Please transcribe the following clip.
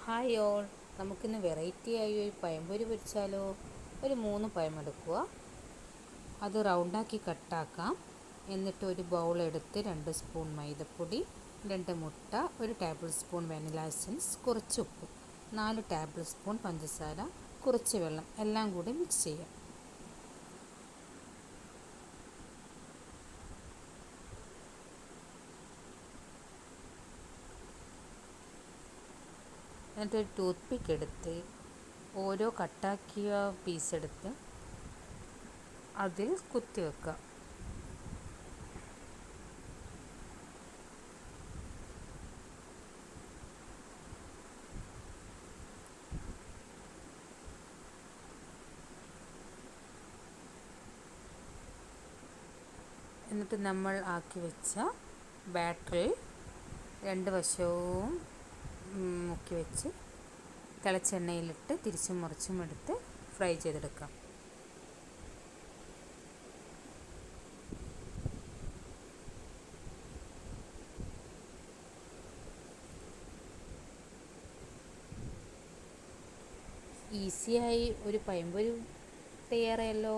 Hi all, നമുക്കിന്ന് variety ആയി ഒരു പഴംപൊരി പൊരിച്ചാലോ. ഒരു 3 പഴം എടുക്കുക, അത് റൗണ്ടാക്കി കട്ടാക്കാം. എന്നിട്ട് ഒരു ബൗൾ എടുത്ത് 2 സ്പൂൺ മൈദപ്പൊടി, 2 മുട്ട, 1 ടേബിൾ സ്പൂൺ വാനില എസൻസ്, കുറച്ച് ഉപ്പ്, 4 ടേബിൾ സ്പൂൺ പഞ്ചസാര, കുറച്ച് വെള്ളം എല്ലാം കൂടി മിക്സ് ചെയ്യാം. എന്നിട്ട് ഒരു ടൂത്ത് പിക്ക് എടുത്ത് ഓരോ കട്ടാക്കിയ പീസ് എടുത്ത് അതിൽ കുത്തി വെക്കുക. എന്നിട്ട് നമ്മൾ ആക്കി വെച്ച ബാറ്ററിൽ 2 വശവും മുക്കി വെച്ച് തിളച്ച എണ്ണയിലിട്ട് തിരിച്ചും മറിച്ചും എടുത്ത് ഫ്രൈ ചെയ്തെടുക്കാം. ഈസിയായി ഒരു പഴംപൊരി തയ്യാറായല്ലോ.